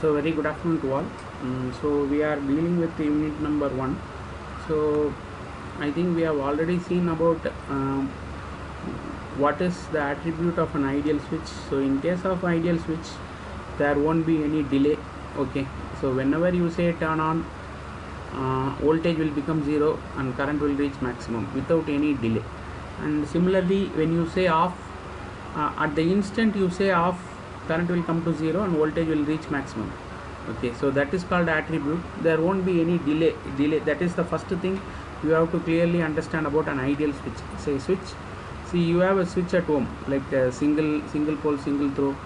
So very good afternoon to all. So we are dealing with the unit number 1. So I think we have already seen about what is the attribute of an ideal switch. So in case of ideal switch, there won't be any delay. Okay, so whenever you say turn on, voltage will become 0 and current will reach maximum without any delay. And similarly, when you say off, at the instant you say off, current will come to 0 and voltage will reach maximum. Okay, so that is called attribute. There won't be any delay. That is the first thing you have to clearly understand about an ideal switch. Say switch. See, you have a switch at home, like a single pole, single throw,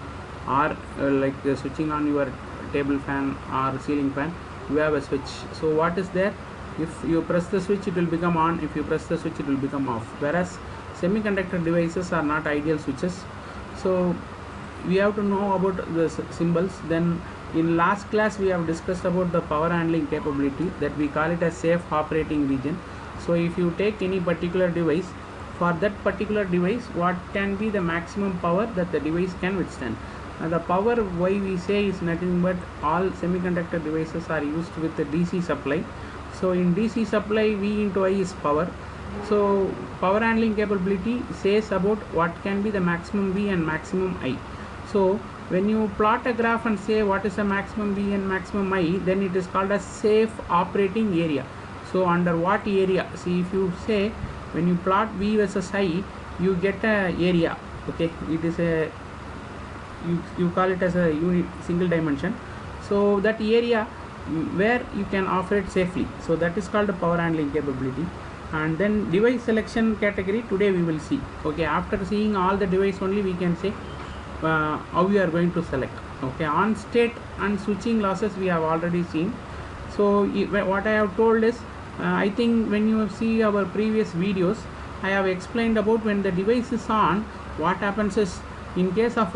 or like switching on your table fan or ceiling fan. You have a switch. So what is there? If you press the switch, it will become on. If you press the switch, it will become off. Whereas semiconductor devices are not ideal switches. So we have to know about the symbols. Then in last class we have discussed about the power handling capability, that we call it as safe operating region. So if you take any particular device, for that particular device, what can be the maximum power that the device can withstand? The power, why we say, is nothing but all semiconductor devices are used with the DC supply. So in DC supply, V into I is power. So power handling capability says about what can be the maximum V and maximum I. So when you plot a graph and say what is the maximum V and maximum I, then it is called as safe operating area. So under what area? See, if you say when you plot V versus I, you get a area. Okay, it is a you call it as a unit, single dimension. So that area where you can operate safely. So that is called the power handling capability. And then device selection category, today we will see. Okay, after seeing all the device only we can say how we are going to select. Okay, on state and switching losses we have already seen. So what I have told is, I think when you see our previous videos, I have explained about when the device is on, what happens is, in case of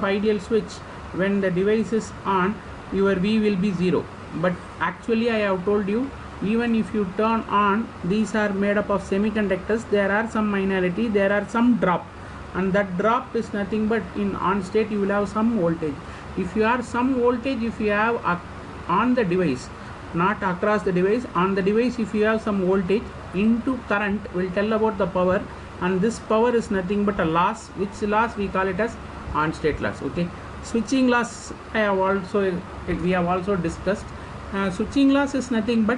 ideal switch, when the device is on, your V will be 0. But actually I have told you, even if you turn on, these are made up of semiconductors, there are some minority, there are some drop, and that drop is nothing but in on state you will have some voltage. If you have some voltage, if you have on the device, not across the device, on the device, if you have some voltage into current, will tell about the power, and this power is nothing but a loss, which loss we call it as on state loss. Okay, switching loss we have also discussed. Switching loss is nothing but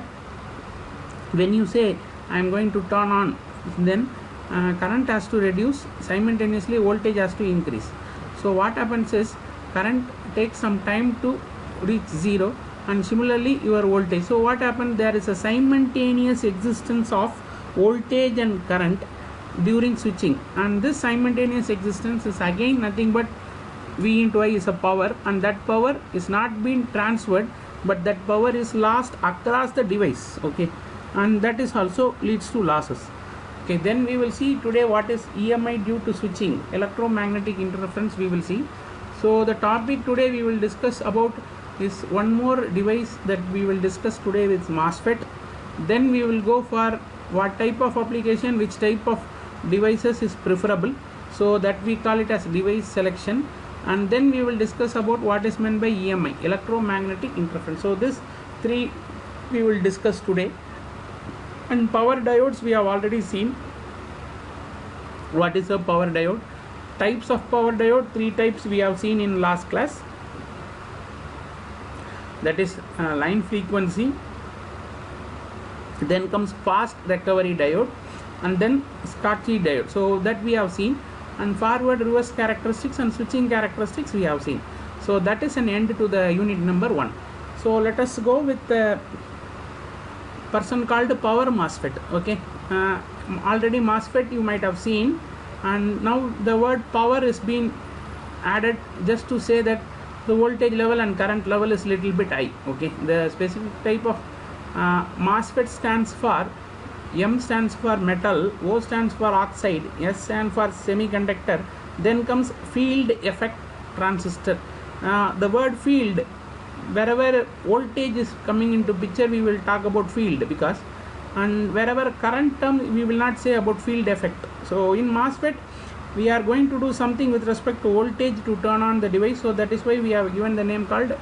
when you say I am going to turn on, then current has to reduce, simultaneously voltage has to increase. So what happens is, current takes some time to reach 0, and similarly your voltage. So what happens, there is a simultaneous existence of voltage and current during switching, and this simultaneous existence is again nothing but V into I is a power, and that power is not being transferred, but that power is lost across the device. Okay, and that is also leads to losses. Okay, then we will see today what is EMI due to switching, electromagnetic interference we will see. So the topic today we will discuss about is one more device that we will discuss today with MOSFET. Then we will go for what type of application, which type of devices is preferable, so that we call it as device selection. And then we will discuss about what is meant by EMI, electromagnetic interference. So this three we will discuss today. And power diodes we have already seen. What is a power diode? Types of power diode, 3 types we have seen in last class. That is line frequency, then comes fast recovery diode, and then Schottky diode. So that we have seen, and forward reverse characteristics and switching characteristics we have seen. So that is an end to the unit number 1. So let us go with the person called power MOSFET. Okay, already MOSFET you might have seen, and now the word power is being added just to say that the voltage level and current level is little bit high. Okay, the specific type of MOSFET stands for, M stands for metal, O stands for oxide, S stands for semiconductor, then comes field effect transistor. The word field, wherever voltage is coming into picture we will talk about field, because, and wherever current term we will not say about field effect. So in MOSFET we are going to do something with respect to voltage to turn on the device, so that is why we have given the name called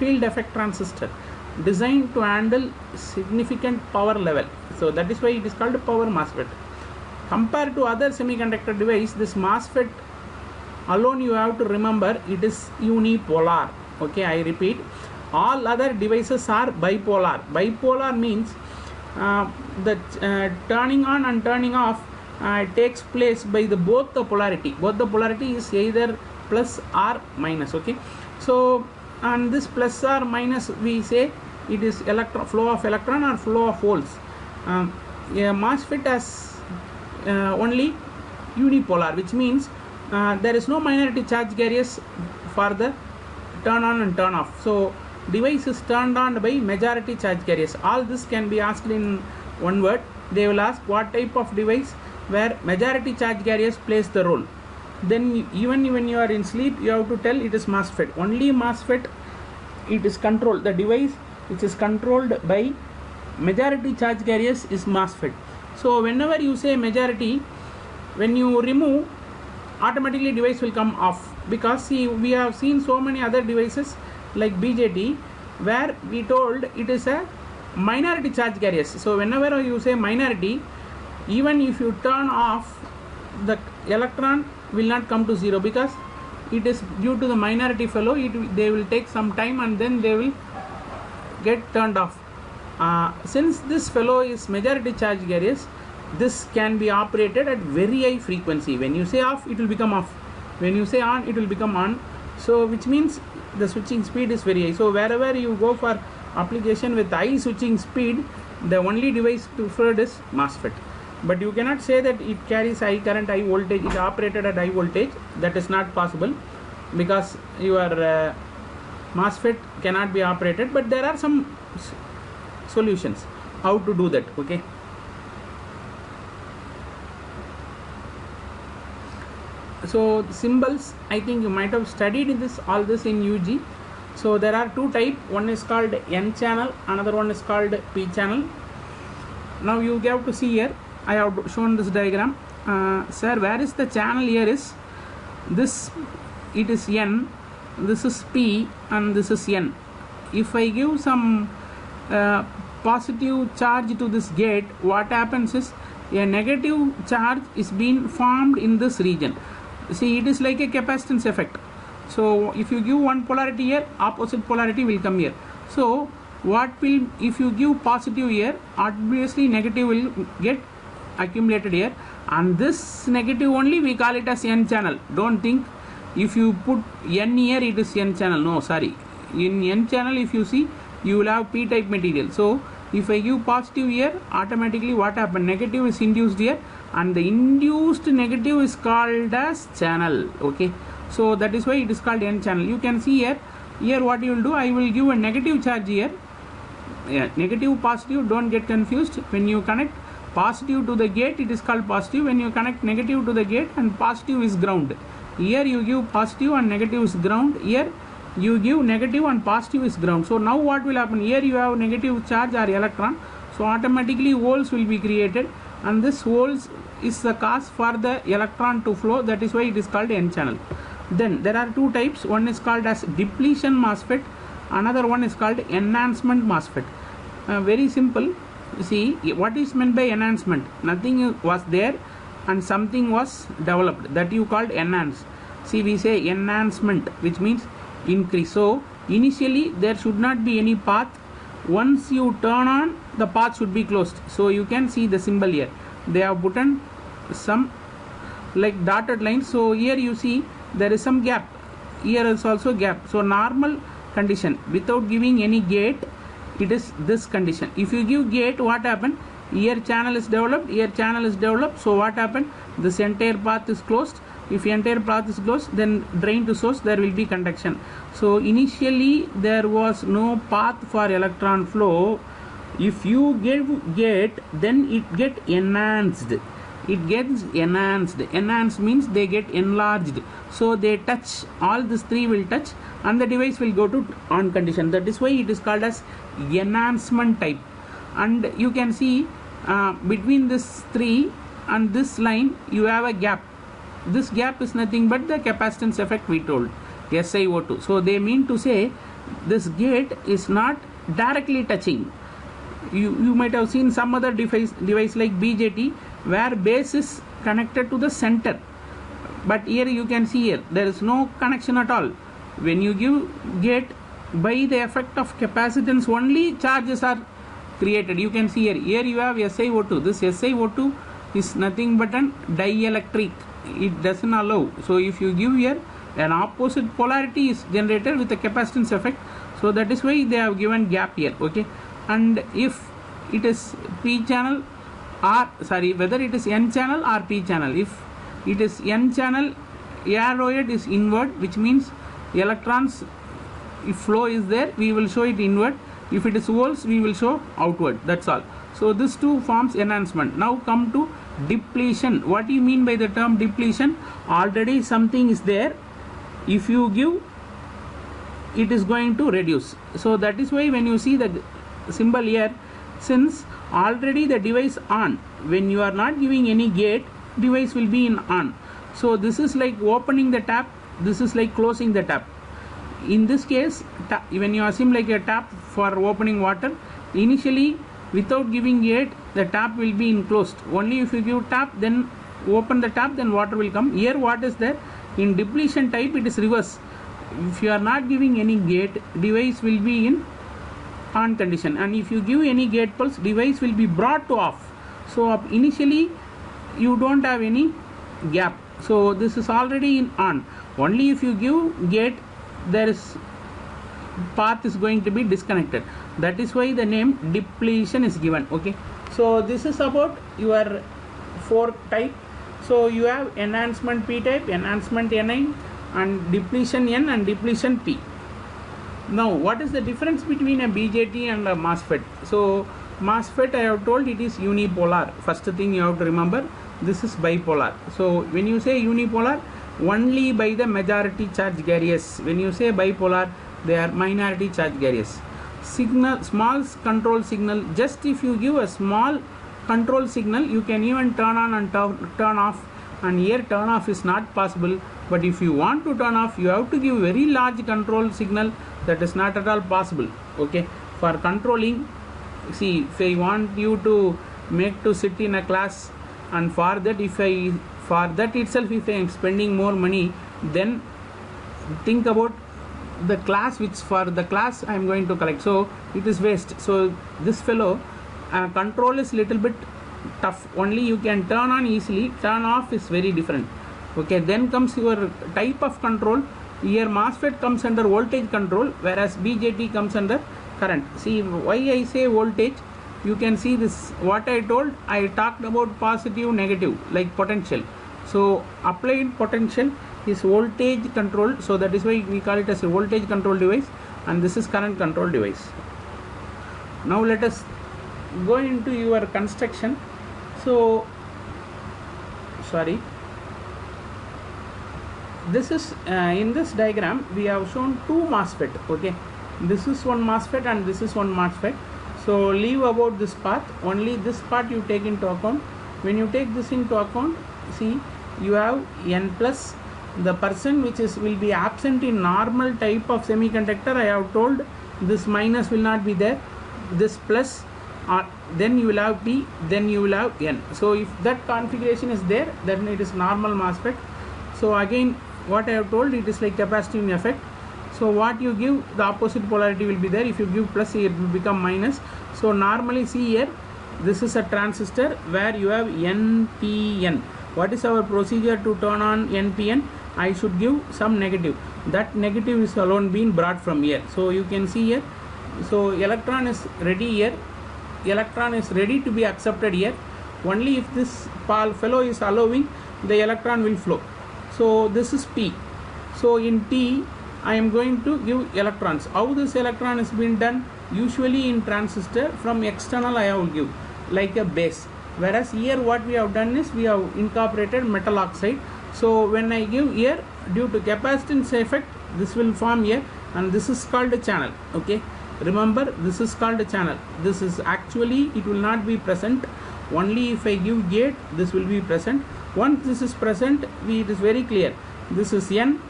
field effect transistor designed to handle significant power level. So that is why it is called power MOSFET. Compared to other semiconductor device, this MOSFET alone, you have to remember, it is unipolar. Okay, I repeat, all other devices are bipolar. Bipolar means the turning on and turning off takes place by both the polarity. Both the polarity is either plus or minus. Okay, so and this plus or minus, we say it is flow of electron or flow of holes. MOSFET has only unipolar, which means there is no minority charge carriers for the turn on and turn off. So device is turned on by majority charge carriers. All this can be asked in one word. They will ask what type of device where majority charge carriers plays the role. Then even when you are in sleep, you have to tell it is MOSFET. Only MOSFET, it is controlled. The device which is controlled by majority charge carriers is MOSFET. So whenever you say majority, when you remove, automatically device will come off, because see, we have seen so many other devices like BJT where we told it is a minority charge carriers. So whenever you say minority, even if you turn off, the electron will not come to zero, because it is due to the minority fellow. They will take some time and then they will get turned off. Since this fellow is majority charge carriers, this can be operated at very high frequency. When you say off, it will become off. When you say on, it will become on. So which means the switching speed is very high. So wherever you go for application with high switching speed, the only device preferred is MOSFET. But you cannot say that it carries high current, high voltage, it operated at high voltage. That is not possible, because your MOSFET cannot be operated. But there are some solutions how to do that. Okay. So symbols, I think you might have studied all this in UG. So there are two types. One is called N channel, another one is called P channel. Now you have to see here, I have shown this diagram. Sir, where is the channel? Here is this, it is N, this is P, and this is N. If I give some positive charge to this gate, what happens is a negative charge is being formed in this region. See, it is like a capacitance effect. So if you give one polarity here, opposite polarity will come here. So what will, if you give positive here, obviously negative will get accumulated here, and this negative only we call it as N channel. Don't think if you put N here it is N channel. No, sorry. In N channel, if you see, you will have P type material. So if I give positive here, automatically what happens? Negative is induced here, and the induced negative is called as channel. Okay, so that is why it is called N channel. You can see here what you will do, I will give a negative charge here. Negative, positive, don't get confused. When you connect positive to the gate, it is called positive. When you connect negative to the gate, and positive is ground, here you give positive and negative is ground. Here you give negative and positive is ground. So now what will happen? Here you have negative charge or electron, so automatically holes will be created, and this holes is the cause for the electron to flow. That is why it is called N channel. Then there are two types. One is called as depletion MOSFET, another one is called enhancement MOSFET. Very simple. See, what is meant by enhancement? Nothing was there and something was developed, that you called enhance. See, we say enhancement, which means increase. So initially there should not be any path. Once you turn on, the path should be closed. So you can see the symbol here, they have put on some like dotted lines. So here you see there is some gap, here is also gap. So normal condition, without giving any gate, it is this condition. If you give gate, what happen? Here channel is developed, here channel is developed. So what happened? This entire path is closed. If entire path is closed, then drain to source, there will be conduction. So initially there was no path for electron flow. If you give gate, then it get enhanced. It gets enhanced. Enhanced means they get enlarged. So they touch, all these three will touch, and the device will go to on condition. That is why it is called as enhancement type. And you can see between this three and this line you have a gap. This gap is nothing but the capacitance effect we told, SiO2. So they mean to say this gate is not directly touching. You might have seen some other device like BJT where base is connected to the center, but here you can see here there is no connection at all. When you give gate, by the effect of capacitance only charges are created. You can see here you have SiO2. This SiO2 is nothing but an dielectric. It doesn't allow. So if you give here, an opposite polarity is generated with a capacitance effect. So that is why they have given gap here. Okay, and if it is p channel or whether it is n channel or p channel, if it is n channel, arrowhead is inward, which means electrons, if flow is there, we will show it inward. If it is holes, we will show outward. That's all. So this two forms enhancement. Now come to depletion. What do you mean by the term depletion? Already something is there. If you give, it is going to reduce. So that is why when you see the symbol here, since already the device on, when you are not giving any gate, device will be in on. So this is like opening the tap, this is like closing the tap. In this case, when you assume like a tap for opening water, initially without giving gate, the tap will be enclosed. Only if you give tap, then open the tap, then water will come. Here what is there? In depletion type, it is reverse. If you are not giving any gate, device will be in on condition, and if you give any gate pulse, device will be brought to off. So initially you don't have any gap. So this is already in on. Only if you give gate, there is path is going to be disconnected. That is why the name depletion is given. Okay, so this is about your 4 type. So you have enhancement P type, enhancement Ni, and depletion N and depletion P. Now what is the difference between a BJT and a MOSFET? So MOSFET, I have told, it is unipolar. First thing you have to remember, this is bipolar. So when you say unipolar, only by the majority charge carriers. When you say bipolar, they are minority charge carriers. Signal, small control signal, just if you give a small control signal, you can even turn on and turn off, and here turn off is not possible. But if you want to turn off, you have to give very large control signal. That is not at all possible. Okay, for controlling, see, if I want you to make to sit in a class, and for that itself, if I am spending more money, then think about the class, which for the class I am going to collect. So it is waste. So this fellow control is little bit tough. Only you can turn on easily, turn off is very different. Okay, then comes your type of control. Here MOSFET comes under voltage control, whereas BJT comes under current. See why I say voltage, you can see this, what I told, I talked about positive, negative, like potential. So applied potential is voltage control, so that is why we call it as a voltage control device, and this is current control device. Now let us go into your construction. So this is in this diagram we have shown 2 MOSFET. Okay, this is one MOSFET and this is one MOSFET. So leave about this part, only this part you take into account. When you take this into account, see, you have N plus, the person which will be absent in normal type of semiconductor. I have told this minus will not be there, this plus, then you will have P, then you will have N. So if that configuration is there, then it is normal MOSFET. So again, what I have told, it is like capacitive effect. So what you give, the opposite polarity will be there. If you give plus, it will become minus. So normally, see here, this is a transistor where you have NPN. What is our procedure to turn on NPN? I should give some negative. That negative is alone being brought from here. So you can see here. So electron is ready here. Electron is ready to be accepted here. Only if this fellow is allowing, the electron will flow. So this is P. So in T, I am going to give electrons. How this electron is being done? Usually in transistor, from external I will give like a base. Whereas here what we have done is we have incorporated metal oxide. So when I give here, due to capacitance effect, this will form here, and this is called a channel. Okay, remember, this is called a channel. This is actually, it will not be present. Only if I give gate, this will be present. Once this is present, it is very clear. This is N,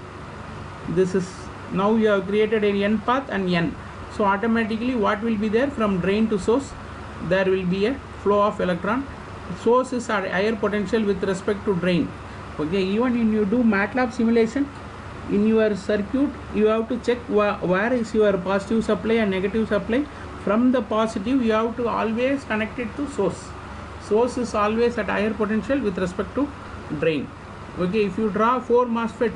this is now you have created an n path and n. So automatically what will be there from drain to source? There will be a flow of electron. Source is at higher potential with respect to drain. Okay, even when you do MATLAB simulation, in your circuit you have to check where is your positive supply and negative supply. From the positive you have to always connect it to source. Source is always at higher potential with respect to drain. Okay, if you draw 4 MOSFET,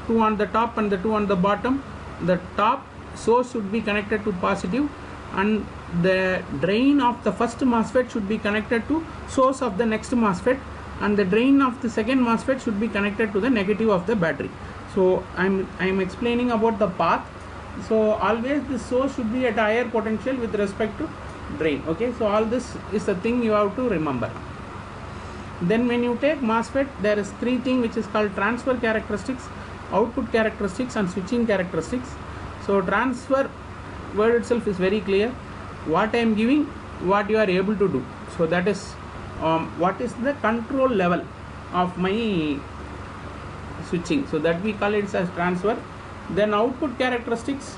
2 on the top and the 2 on the bottom, the top source should be connected to positive and the drain of the first MOSFET should be connected to source of the next MOSFET, and the drain of the second MOSFET should be connected to the negative of the battery. So I'm explaining about the path. So always the source should be at higher potential with respect to drain. Okay, so all this is the thing you have to remember. Then when you take MOSFET, there is 3 things which is called transfer characteristics, output characteristics and switching characteristics. So transfer word itself is very clear. What I am giving, what you are able to do. So that is what is the control level of my switching. So that we call it as transfer. Then output characteristics,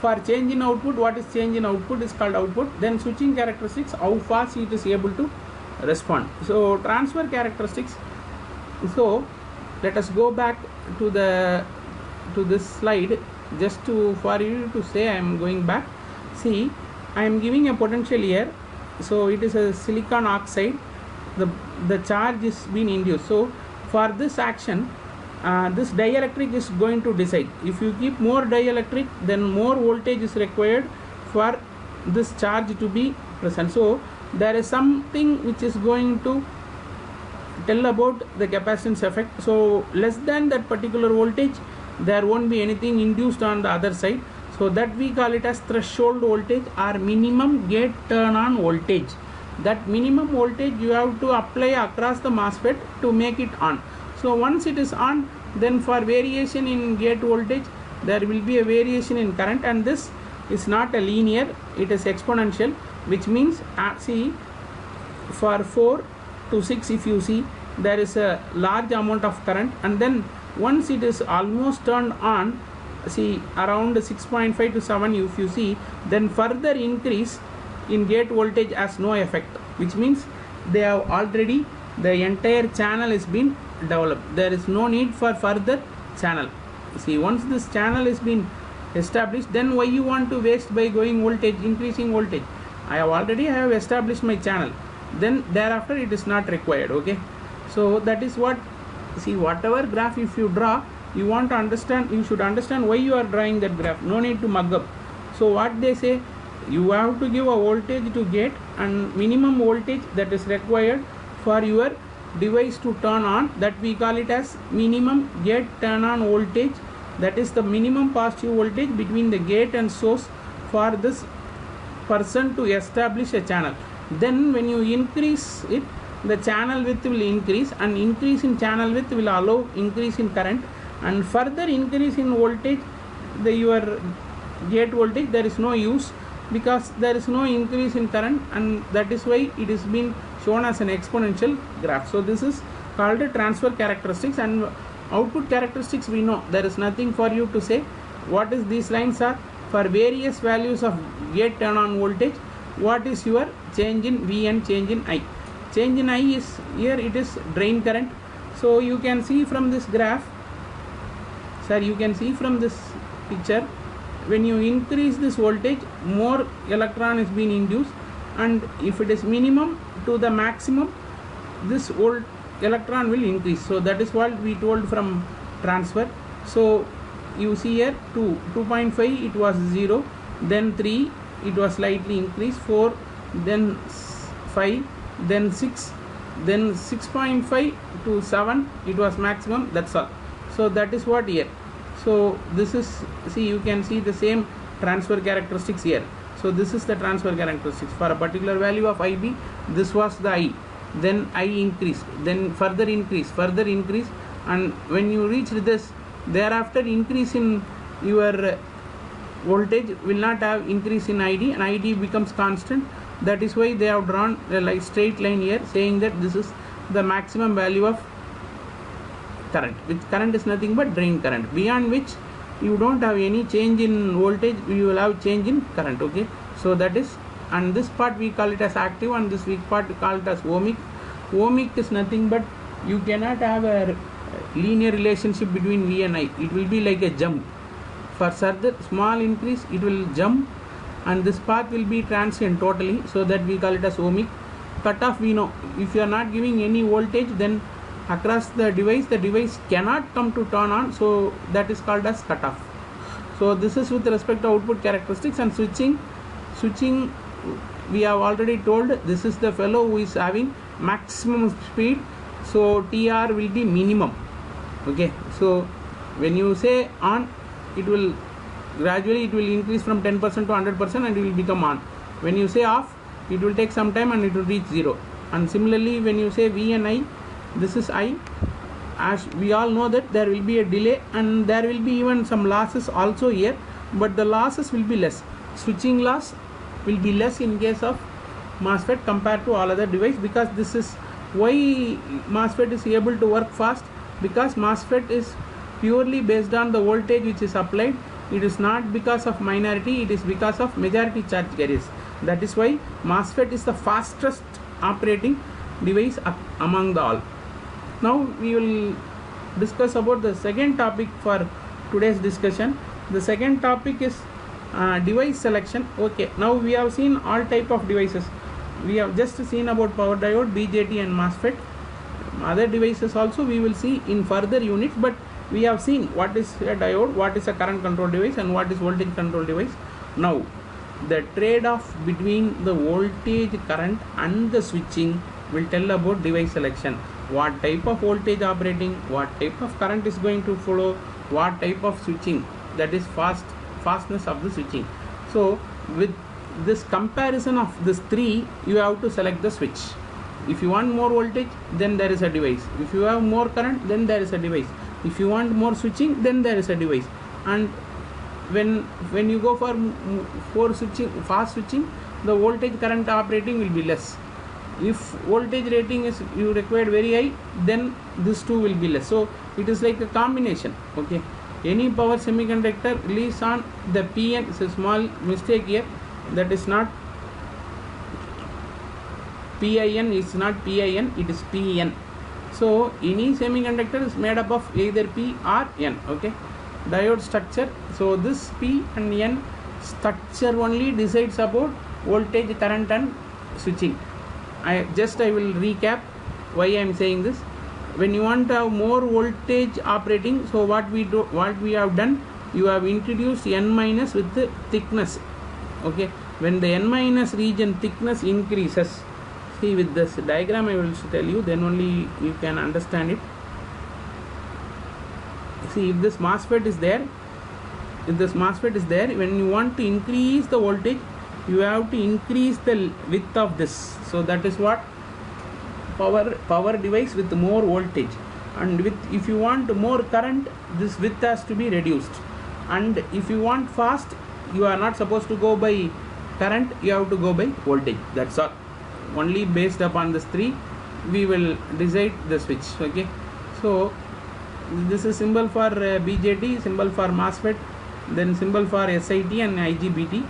for change in output, what is change in output is called output. Then switching characteristics, how fast it is able to respond. So transfer characteristics. So let us go back to this slide just for you to say I am going back. See, I am giving a potential here. So it is a silicon oxide. The charge is being induced. So for this action, this dielectric is going to decide. If you keep more dielectric, then more voltage is required for this charge to be present. So there is something which is going to tell about the capacitance effect. So less than that particular voltage, there won't be anything induced on the other side. So that we call it as threshold voltage or minimum gate turn on voltage. That minimum voltage you have to apply across the MOSFET to make it on. So once it is on, then for variation in gate voltage, there will be a variation in current, and this is not a linear, it is exponential, which means see, for 4 to 6 if you see, there is a large amount of current, and then once it is almost turned on, see around 6.5 to 7 if you see, then further increase in gate voltage has no effect, which means they have already, the entire channel is been developed. There is no need for further channel. See, once this channel is been established, then why you want to waste by going voltage, increasing voltage? I have established my channel, then thereafter it is not required. Okay, so that is what, see, whatever graph if you draw, you want to understand, you should understand why you are drawing that graph. No need to mug up. So what they say, you have to give a voltage to gate and minimum voltage that is required for your device to turn on, that we call it as minimum gate turn on voltage. That is the minimum positive voltage between the gate and source for this person to establish a channel. Then when you increase it, the channel width will increase, and increase in channel width will allow increase in current, and further increase in voltage, your gate voltage, there is no use because there is no increase in current, and that is why it is being shown as an exponential graph. So this is called transfer characteristics. And output characteristics, we know there is nothing for you to say. What is these lines are for various values of gate turn on voltage. What is your change in V and change in I? Change in I is here, it is drain current. So you can see from this graph, sir, you can see from this picture, when you increase this voltage, more electron is being induced, and if it is minimum to the maximum, this electron will increase. So that is what we told from transfer. So you see here 2.5 it was 0, then 3 it was slightly increased, 4, then 5, then 6, then 6.5 to 7 it was maximum. That's all. So that is what here. So this is, see, you can see the same transfer characteristics here. So this is the transfer characteristics for a particular value of IB. This was the I, then I increased, then further increase, and when you reach this, thereafter increase in your voltage will not have increase in ID, and ID becomes constant. That is why they have drawn a straight line here saying that this is the maximum value of current, which current is nothing but drain current, beyond which you don't have any change in voltage, you will have change in current. Okay, so that is, and this part we call it as active and this weak part we call it as ohmic. Ohmic is nothing but you cannot have a linear relationship between V and I. It will be like a jump. For further small increase it will jump, and this path will be transient totally, so that we call it as ohmic. Cutoff, we know, if you are not giving any voltage, then across the device cannot come to turn on, so that is called as cutoff. So this is with respect to output characteristics. And switching we have already told, this is the fellow who is having maximum speed, so TR will be minimum. Okay, so when you say on, it will gradually it will increase from 10% to 100% and it will become on. When you say off, it will take some time and it will reach 0. And similarly, when you say V and I, this is I, as we all know that there will be a delay and there will be even some losses also here, but the losses will be less. Switching loss will be less in case of MOSFET compared to all other device, because this is why MOSFET is able to work fast, because MOSFET is purely based on the voltage which is applied. It is not because of minority, it is because of majority charge carriers. That is why MOSFET is the fastest operating device among the all. Now we will discuss about the second topic for today's discussion. The second topic is device selection. Okay, now we have seen all type of devices. We have just seen about power diode, BJT and MOSFET. Other devices also we will see in further units, but we have seen what is a diode, what is a current control device, and what is voltage control device. Now the trade-off between the voltage, current and the switching will tell about device selection. What type of voltage operating, what type of current is going to follow, what type of switching, that is fastness of the switching. So with this comparison of this three, you have to select the switch. If you want more voltage, then there is a device. If you have more current, then there is a device. If you want more switching, then there is a device. And when you go for switching, fast switching, the voltage current operating will be less. If voltage rating is you required very high, then this two will be less. So it is like a combination. Okay, any power semiconductor release on the PN, it's a small mistake here, that is not PIN, is not PIN, it is PN. So any semiconductor is made up of either P or N. Okay, diode structure. So this P and N structure only decides about voltage, current and switching. I will recap why I am saying this. When you want to have more voltage operating, so what we have done, you have introduced N minus with the thickness. Okay, when the N minus region thickness increases, see with this diagram I will tell you, then only you can understand it. See, if this MOSFET is there, when you want to increase the voltage, you have to increase the width of this. So that is what power device with more voltage, and if you want more current, this width has to be reduced. And if you want fast, you are not supposed to go by current, you have to go by voltage. That's all. Only based upon this three we will decide the switch. Okay, so this is symbol for BJT, symbol for MOSFET, then symbol for SIT and IGBT.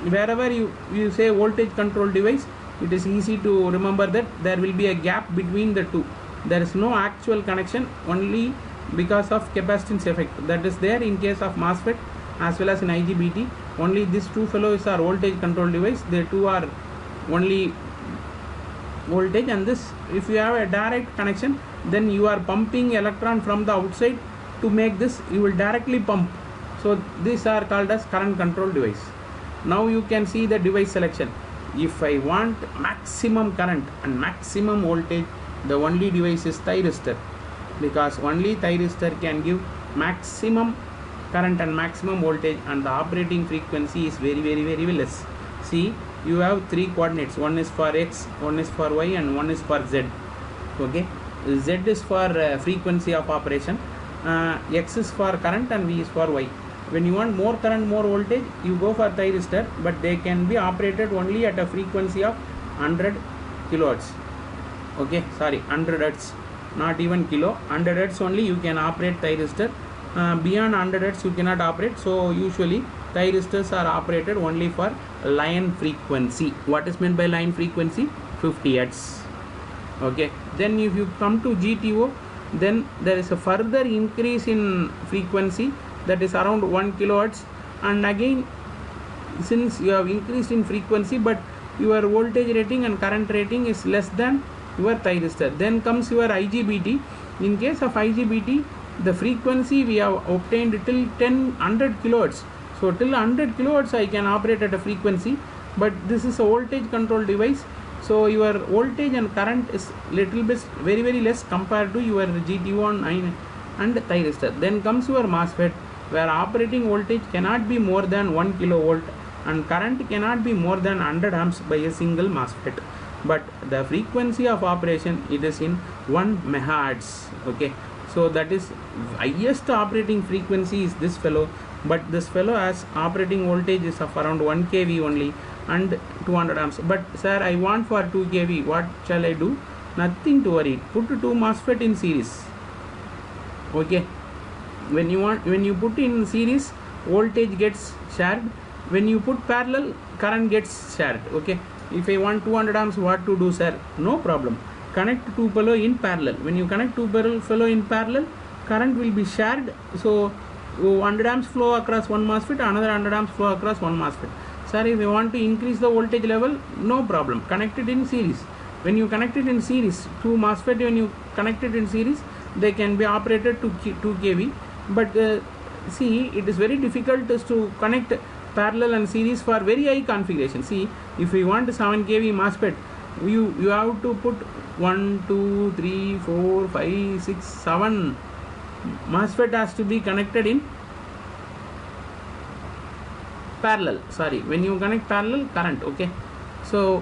Wherever you say voltage control device, it is easy to remember that there will be a gap between the two. There is no actual connection, only because of capacitance effect that is there in case of MOSFET as well as in IGBT. Only these two fellows are voltage control device. They two are only voltage, and this, if you have a direct connection, then you are pumping electron from the outside to make this, you will directly pump. So these are called as current control device. Now you can see the device selection. If I want maximum current and maximum voltage, the only device is thyristor, because only thyristor can give maximum current and maximum voltage, and the operating frequency is very less. See, you have three coordinates, one is for X, one is for Y and one is for Z. Okay, Z is for frequency of operation, X is for current and V is for Y. When you want more current, more voltage, you go for thyristor, but they can be operated only at a frequency of 100 kilohertz. Okay, sorry, 100 hertz, not even kilo, 100 hertz only you can operate thyristor. beyond 100 hertz you cannot operate. So usually thyristors are operated only for line frequency. What is meant by line frequency? 50 hertz. Okay, then if you come to GTO, then there is a further increase in frequency, that is around 1 kilohertz, and again since you have increased in frequency but your voltage rating and current rating is less than your thyristor, then comes your IGBT. In case of IGBT, the frequency we have obtained till 100 kilohertz. So till 100 kilohertz I can operate at a frequency, but this is a voltage control device, so your voltage and current is little bit very less compared to your GTO and thyristor. Then comes your MOSFET, where operating voltage cannot be more than 1 kilovolt and current cannot be more than 100 amps by a single MOSFET, but the frequency of operation it is in 1 megahertz. Okay, so that is highest operating frequency is this fellow, but this fellow has operating voltage is of around 1 kV only and 200 amps. But sir, I want for 2 kV, what shall I do? Nothing to worry, put 2 MOSFET in series. Okay, when you put in series, voltage gets shared. When you put parallel, current gets shared. Okay, if I want 200 amps, what to do, sir? No problem, connect 2 fellow in parallel. When you connect 2 fellow in parallel, current will be shared. So 100 amps flow across one MOSFET, another 100 amps flow across one MOSFET. Sir, if you want to increase the voltage level, no problem, connect it in series. When you connect it in series, 2 MOSFET, when you connect it in series, they can be operated to 2 kV. But see, it is very difficult to connect parallel and series for very high configuration. See, if we want 7 kV MOSFET, you have to put 1 2 3 4 5 6 7 MOSFET has to be connected in parallel. Sorry, when you connect parallel, current. Okay, so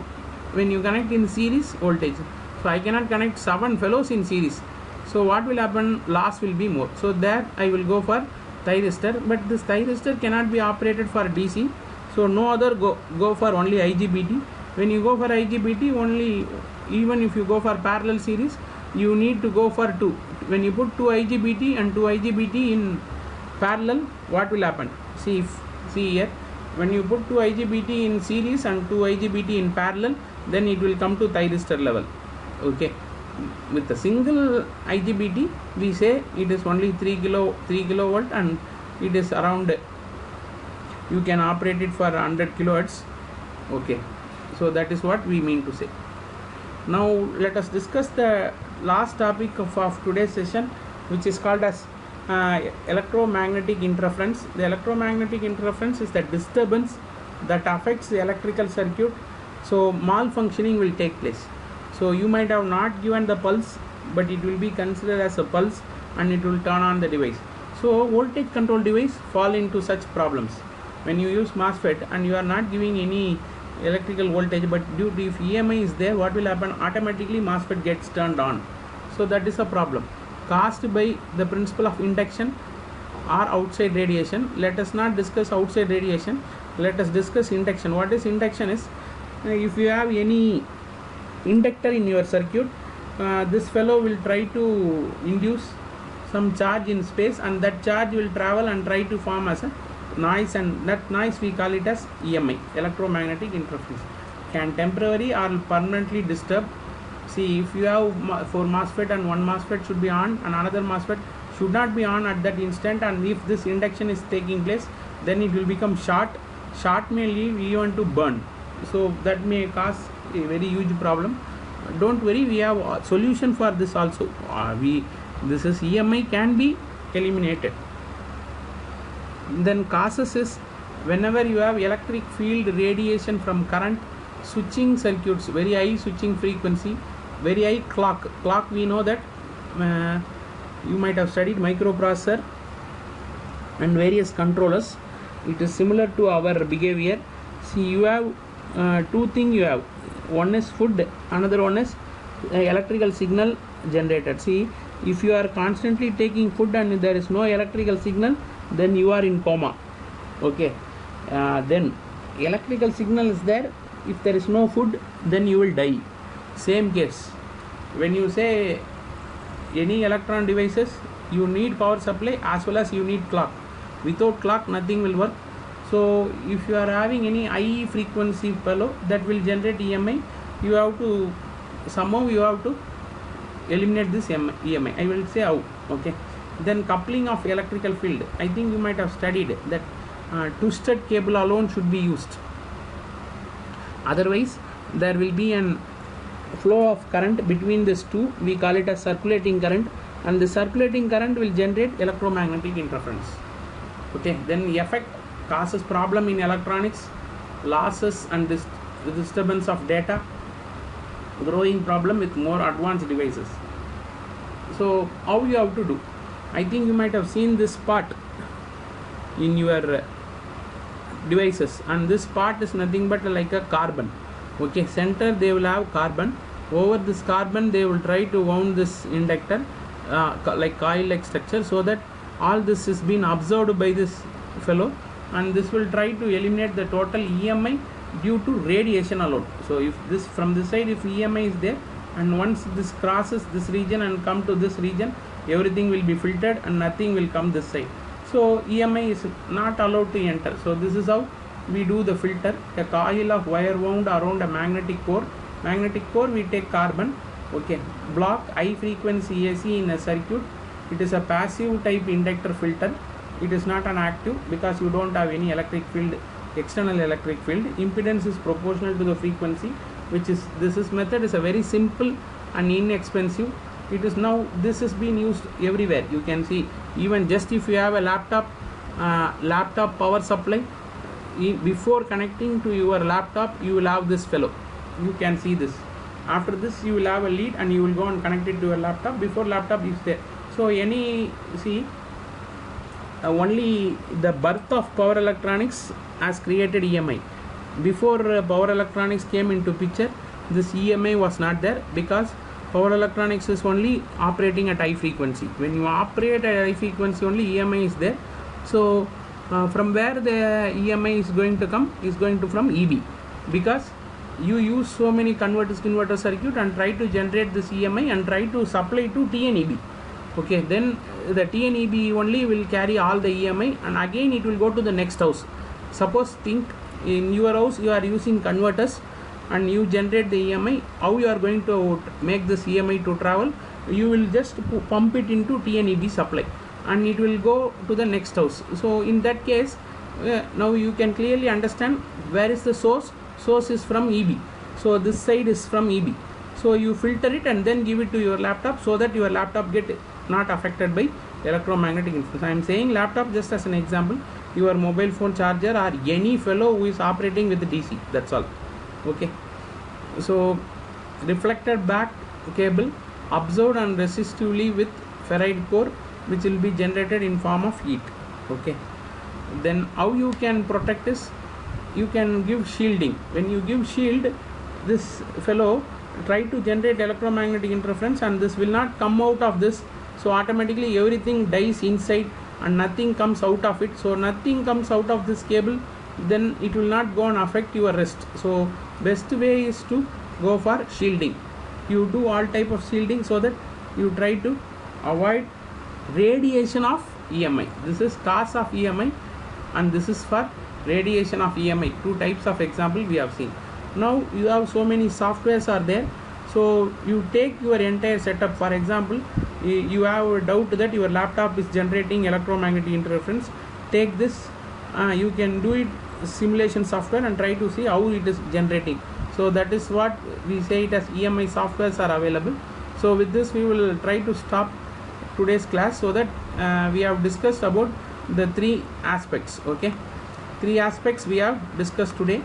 when you connect in series, voltage. So I cannot connect 7 fellows in series. So what will happen? Loss will be more. So that I will go for thyristor, but this thyristor cannot be operated for DC. So no other go for only IGBT. When you go for IGBT, only even if you go for parallel series, you need to go for 2. When you put 2 IGBT and 2 IGBT in parallel, what will happen? See here, when you put 2 IGBT in series and 2 IGBT in parallel, then it will come to thyristor level. Okay, with a single IGBT we say it is only 3 kilovolt and it is around, you can operate it for 100 kilohertz. Okay, so that is what we mean to say. Now let us discuss the last topic of today's session, which is called as electromagnetic interference. The electromagnetic interference is the disturbance that affects the electrical circuit, so malfunctioning will take place. So you might have not given the pulse, but it will be considered as a pulse and it will turn on the device. So voltage control device fall into such problems. When you use MOSFET and you are not giving any electrical voltage, but due to if EMI is there, what will happen? Automatically MOSFET gets turned on. So that is a problem caused by the principle of induction or outside radiation. Let us not discuss outside radiation, let us discuss induction. What is induction is, if you have any inductor in your circuit, this fellow will try to induce some charge in space, and that charge will travel and try to form as a noise, and that noise we call it as EMI, electromagnetic interference. Can temporary or permanently disturb. See, if you have 4 MOSFET and 1 MOSFET should be on and another MOSFET should not be on at that instant, and if this induction is taking place, then it will become short may lead even to burn. So that may cause a very huge problem. Don't worry, we have a solution for this also. This is EMI can be eliminated. Then causes is, whenever you have electric field radiation from current, switching circuits, very high switching frequency, very high clock we know that you might have studied microprocessor and various controllers. It is similar to our behavior. See, you have 2 things you have. One is food, another one is electrical signal generated. See, if you are constantly taking food and there is no electrical signal, then you are in coma. Okay, then electrical signal is there. If there is no food, then you will die. Same case, when you say any electron devices, you need power supply as well as you need clock. Without clock nothing will work. So if you are having any high frequency fellow that will generate EMI, you have to somehow you have to eliminate this EMI. I will say how. Okay. Then coupling of electrical field. I think you might have studied that twisted cable alone should be used. Otherwise there will be an flow of current between these two. We call it as circulating current, and the circulating current will generate electromagnetic interference. Okay. Then the effect causes problem in electronics, losses and disturbance of data, growing problem with more advanced devices. So how you have to do? I think you might have seen this part in your devices, and this part is nothing but like a carbon. Okay, center they will have carbon. Over this carbon they will try to wound this inductor like coil like structure, so that all this is being absorbed by this fellow, and this will try to eliminate the total EMI due to radiation alone. So if this from this side, if EMI is there, and once this crosses this region and come to this region, everything will be filtered and nothing will come this side. So EMI is not allowed to enter. So this is how we do the filter. A coil of wire wound around a magnetic core. Magnetic core we take carbon. Okay, block high frequency AC in a circuit. It is a passive type inductor filter. It is not an active because you don't have any electric field, external electric field. Impedance is proportional to the frequency, which is this method is a very simple and inexpensive. It is now, this is being used everywhere. You can see, even just if you have a laptop power supply, before connecting to your laptop you will have this fellow. You can see this. After this you will have a lead and you will go and connect it to your laptop. Before laptop is there. So only the birth of power electronics has created EMI. Before power electronics came into picture, this EMI was not there, because power electronics is only operating at high frequency. When you operate at high frequency, only EMI is there. So from where the EMI is going to come is going to from EB, because you use so many converter circuit and try to generate this EMI and try to supply to TNEB. Okay, then the TNEB only will carry all the EMI, and again it will go to the next house. Suppose think in your house you are using converters and you generate the EMI. How you are going to make this EMI to travel? You will just pump it into TNEB supply and it will go to the next house. So in that case, now you can clearly understand where is the source. Source is from EB. So this side is from EB. So you filter it and then give it to your laptop, so that your laptop get not affected by electromagnetic influence. I am saying laptop just as an example. Your mobile phone charger or any fellow who is operating with DC, that's all. Okay. So reflected back cable absorbed and resistively with ferrite core, which will be generated in form of heat. Okay. Then how you can protect this? You can give shielding. When you give shield, this fellow try to generate electromagnetic interference and this will not come out of this. So automatically everything dies inside and nothing comes out of it. So nothing comes out of this cable, then it will not go and affect your wrist. So best way is to go for shielding. You do all type of shielding so that you try to avoid radiation of EMI. This is cause of EMI and this is for radiation of EMI. Two types of example we have seen. Now you have so many softwares are there. So you take your entire setup. For example, you have a doubt that your laptop is generating electromagnetic interference. Take this, you can do it simulation software and try to see how it is generating. So that is what we say it as EMI softwares are available. So with this we will try to stop today's class, so that we have discussed about the three aspects. Okay, three aspects we have discussed today.